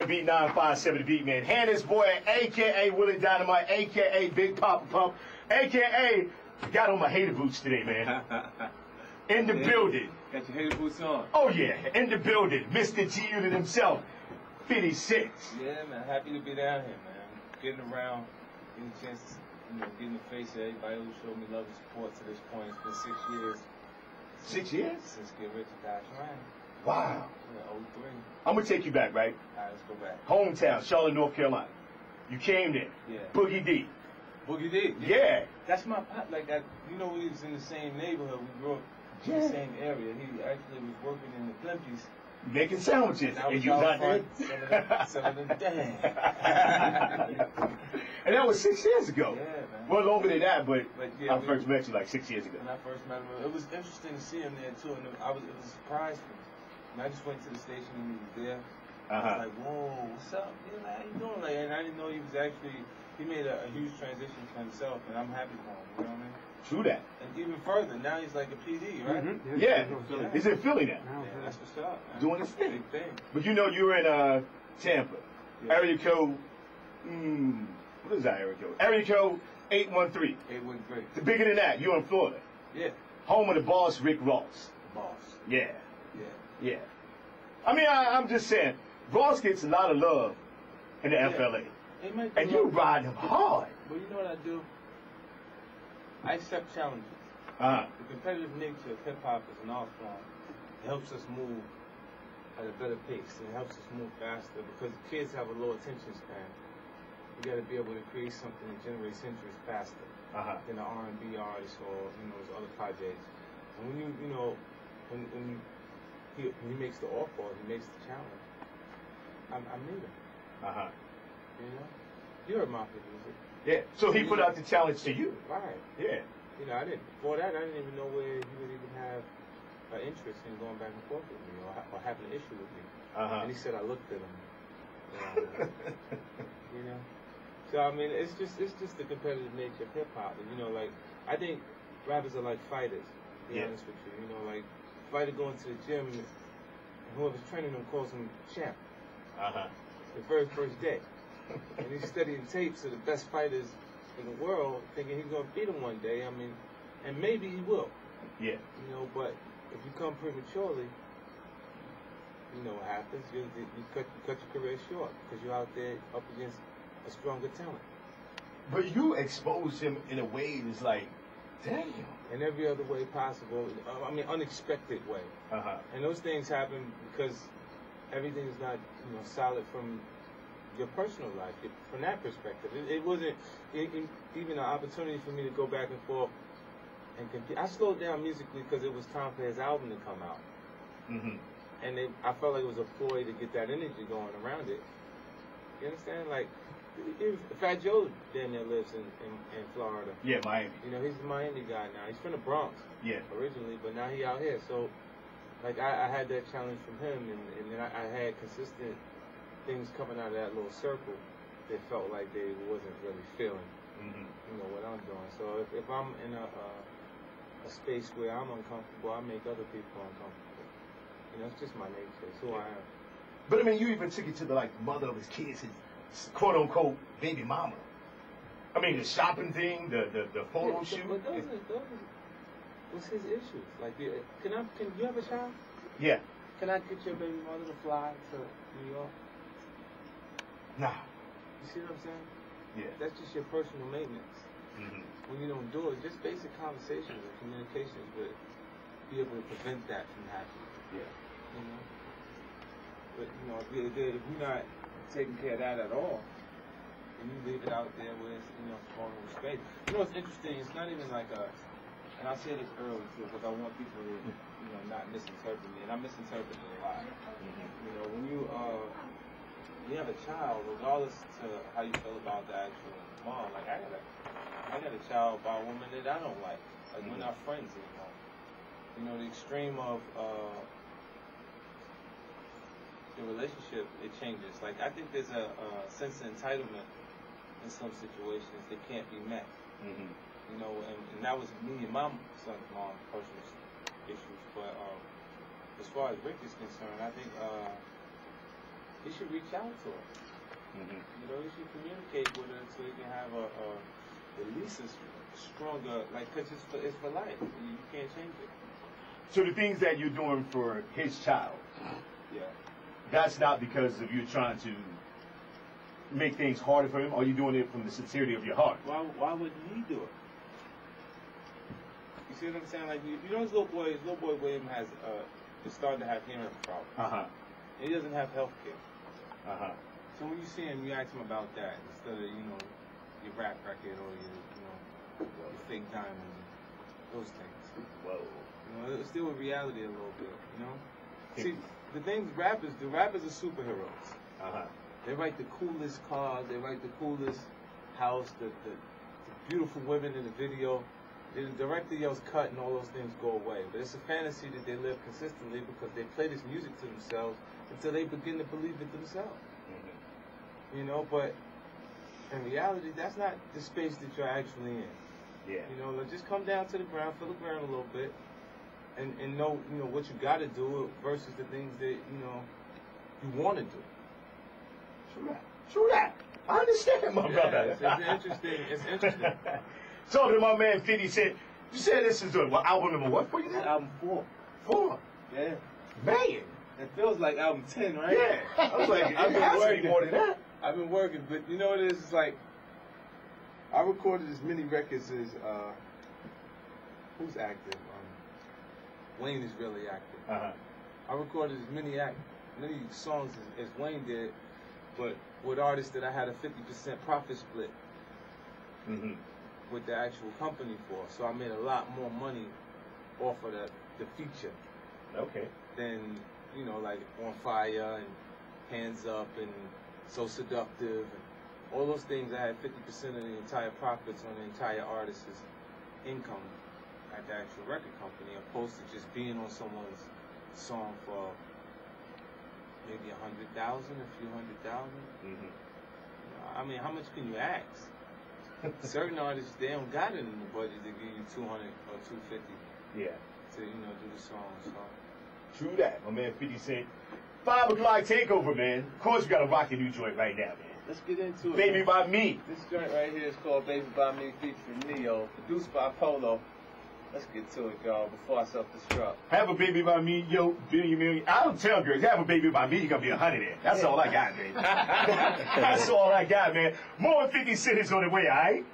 Beat 957 the Beat Man. Hannah's boy, a.k.a. Willie Dynamite, a.k.a. Big Papa Pump, a.k.a. got on my hater boots today, man. In the building. Got your hater boots on. Oh, yeah. In the building. Mr. G Unit himself. 56. Yeah, man. Happy to be down here, man. Getting around, getting a chance to, get in the face of everybody who showed me love and support to this point. It's been 6 years. 6 years? Since Get Rich or Die Trying. Wow. Yeah, 03. I'm going to take you back, right? All right, let's go back. Hometown, Charlotte, North Carolina. You came there. Yeah. Boogie D. Boogie D. Yeah. That's my pop. Like, we was in the same neighborhood. We grew up in the same area. He actually was working in the Blimpies. Making sandwiches. And you not there? Some of them, dang. And that was 6 years ago. Yeah, man. Well, longer than that, but yeah, I first met you like 6 years ago. When I first met him, it was interesting to see him there, too. And it was a surprise for me. And I just went to the station and he was there. I was like, whoa, what's up? How you doing? Like, and I didn't know he was actually, he made a huge transition for himself, and I'm happy for him, you know what I mean? True that. And even further, now he's like a PD, right? Mm-hmm. Yeah. He's in Philly now. Yeah, that's what's up, man. Doing his thing. Big thing. But you know you're in Tampa. Yeah. Area code, what is that area code? Area code 813. 813. The bigger than that, you're in Florida. Yeah. Home of the boss, Rick Ross. Boss. Yeah. Yeah. Yeah. I mean, I'm just saying, Ross gets a lot of love in the FLA. And you ride him hard. But you know what I do? I accept challenges. Uh-huh. The competitive nature of hip-hop is an art form. It helps us move at a better pace. It helps us move faster because kids have a low attention span. You got to be able to create something that generates interest faster than an R&B artist or his other projects. And when when he makes the offer, he makes the challenge. I meet him. You heard Mafia music. Yeah. So he put out the challenge to you. Right. Yeah. I didn't. Before that, I didn't even know where he would even have an interest in going back and forth with me or having an issue with me. And he said I looked at him. So I mean, it's just the competitive nature of hip hop. And like I think rappers are like fighters. To be honest with you, like fighter going to the gym, and whoever's training him calls him champ. The very first day. And he's studying tapes of the best fighters in the world, thinking he's going to beat him one day. I mean, and maybe he will. Yeah. But if you come prematurely, you know what happens. You cut your career short because you're out there up against a stronger talent. But you exposed him in a way that's like, damn. In every other way possible. I mean, unexpected way. And those things happen because everything is not, solid from your personal life, from that perspective. It wasn't even an opportunity for me to go back and forth and compete. I slowed down musically because it was time for his album to come out. And I felt like it was a ploy to get that energy going around it. You understand? Like, Fat Joe damn near lives in Florida. Yeah, Miami. He's a Miami guy now. He's from the Bronx originally, but now he out here. So, like, I had that challenge from him, and then I had consistent things coming out of that little circle that felt like they wasn't really feeling, what I'm doing. So if I'm in a space where I'm uncomfortable, I make other people uncomfortable. It's just my nature. It's who I am. But I mean, you even took it to the mother of his kids, his quote unquote baby mama. I mean, the shopping thing, the photo shoot. But those was his issues. Like, can you have a child? Yeah. Can I get your baby mother to fly to New York? Nah. You see what I'm saying? Yeah. That's just your personal maintenance. When you don't do it, just basic conversations and communications would be able to prevent that from happening. Yeah. But if we're not taking care of that at all, and you leave it out there where it's falling with space. What's interesting? It's not even like and I'll say this early too, because I want people to not misinterpret me, and I misinterpret it a lot. When you have a child, regardless to how you feel about the actual mom, like I got a child by a woman that I don't like. Like we're not friends anymore. The extreme of the relationship, it changes. Like I think there's a sense of entitlement in some situations that can't be met. And that was me and my son's mom personal issues. But as far as Rick is concerned, I think he should reach out to us. You know, he should communicate with us so he can have at least a stronger, like, because it's for life. You can't change it. So the things that you're doing for his child, that's not because of you trying to make things harder for him, or are you doing it from the sincerity of your heart? Why wouldn't he do it? You see what I'm saying? Like, you know, his little boy William is starting to have hearing problems. He doesn't have health care. So when you see him, you ask him about that instead of, you know, your rap record or your fake diamonds, those things. Whoa. You know, it's still a reality a little bit, you know? See, the things the rappers are superheroes. They write the coolest cars, they write the coolest house, the beautiful women in the video. The director yells cut and all those things go away. But it's a fantasy that they live consistently because they play this music to themselves until they begin to believe it themselves. You know, but in reality, that's not the space that you're actually in. You know, like, just come down to the ground, feel the ground a little bit, and know, you know, what you got to do versus the things that, you know, you want to do. True that. I understand, my brother. It's interesting. Talking to my man 50 Cent, you said this is album number what for you? Album 4. 4? Yeah. Man. It feels like album 10, right? Yeah. I was like, I've been working more than that. I've been working, but you know what it is? It's like, I recorded as many records as, who's active? Wayne is really active. I recorded as many songs as Wayne did, but with artists that I had a 50% profit split with the actual company for. So I made a lot more money off of the feature. Than, you know, like On Fire and Hands Up and So Seductive and all those things. I had 50% of the entire profits on the entire artist's income at the actual record company, opposed to just being on someone's song for maybe 100,000, a few 100,000. I mean, how much can you ask? Certain artists, they don't got it in the budget to give you 200 or 250. To, you know, do the song. So. True that, my man 50 Cent. 5 o'clock takeover, man. Of course, we got to rock the new joint right now, man. Let's get into it. Baby by Me. This joint right here is called Baby by Me featuring Neo, produced by Polo. Let's get to it, y'all, before I self-destruct. Have a baby by me, yo, million. I don't tell girls, have a baby by me, you're going to be 100 in. That's all I got, man. That's all I got, man. More 50 Cent is on the way, all right?